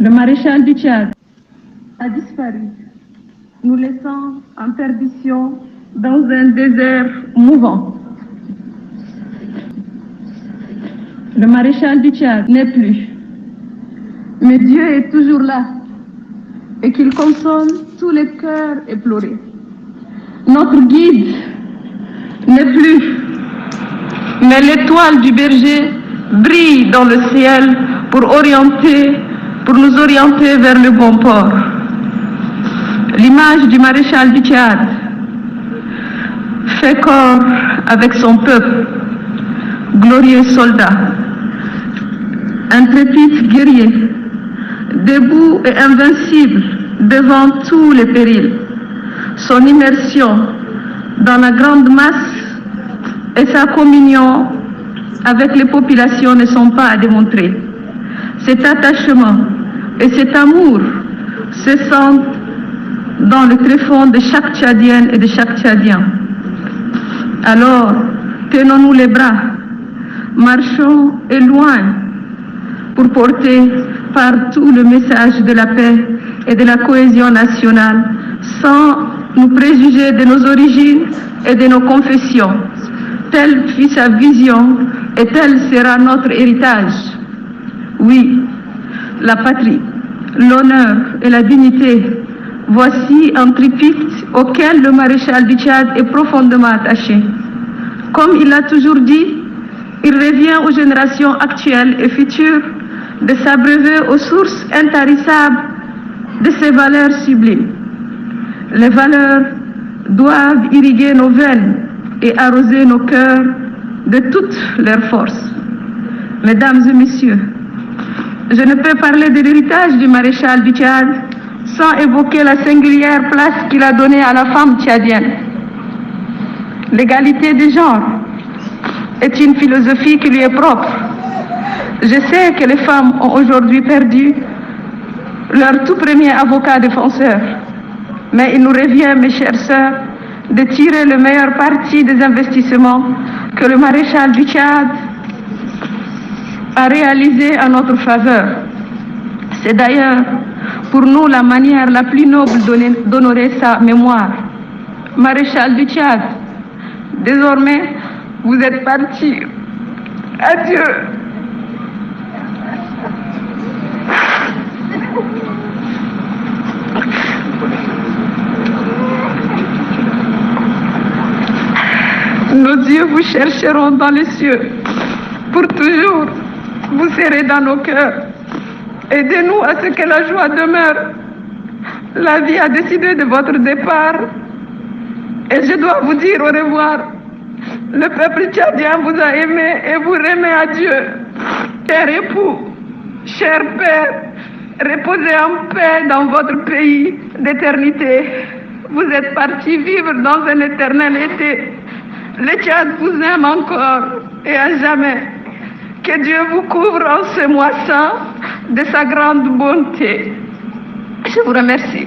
Le maréchal du Tchad a disparu, nous laissant en perdition dans un désert mouvant. Le maréchal du Tchad n'est plus, mais Dieu est toujours là et qu'il console tous les cœurs éplorés. Notre guide n'est plus, mais l'étoile du berger brille dans le ciel pour nous orienter vers le bon port. L'image du maréchal du Tchad fait corps avec son peuple, glorieux soldat, intrépide guerrier, debout et invincible devant tous les périls. Son immersion dans la grande masse et sa communion avec les populations ne sont pas à démontrer. Cet attachement et cet amour se sentent dans le tréfonds de chaque Tchadienne et de chaque Tchadien. Alors, tenons-nous les bras, marchons et loin pour porter partout le message de la paix et de la cohésion nationale sans nous préjuger de nos origines et de nos confessions. Telle fut sa vision et tel sera notre héritage. Oui, la patrie, l'honneur et la dignité, voici un triptyque auquel le maréchal du Tchad est profondément attaché. Comme il l'a toujours dit, il revient aux générations actuelles et futures de s'abreuver aux sources intarissables de ces valeurs sublimes. Les valeurs doivent irriguer nos veines et arroser nos cœurs de toutes leurs forces. Mesdames et messieurs, je ne peux parler de l'héritage du maréchal du Tchad sans évoquer la singulière place qu'il a donnée à la femme tchadienne. L'égalité des genres est une philosophie qui lui est propre. Je sais que les femmes ont aujourd'hui perdu leur tout premier avocat défenseur, mais il nous revient, mes chères sœurs, de tirer le meilleur parti des investissements que le maréchal du Tchad a réalisés en notre faveur. C'est d'ailleurs pour nous la manière la plus noble d'honorer sa mémoire. Maréchal du Tchad, désormais, vous êtes parti. Adieu. Nos yeux vous chercheront dans les cieux. Pour toujours, vous serez dans nos cœurs. Aidez-nous à ce que la joie demeure. La vie a décidé de votre départ. Et je dois vous dire au revoir. Le peuple tchadien vous a aimé et vous remet à Dieu. Père époux, cher Père, reposez en paix dans votre pays d'éternité. Vous êtes partis vivre dans un éternel été. Le Tchad vous aime encore et à jamais. Que Dieu vous couvre en ce mois saint de sa grande bonté. Je vous remercie.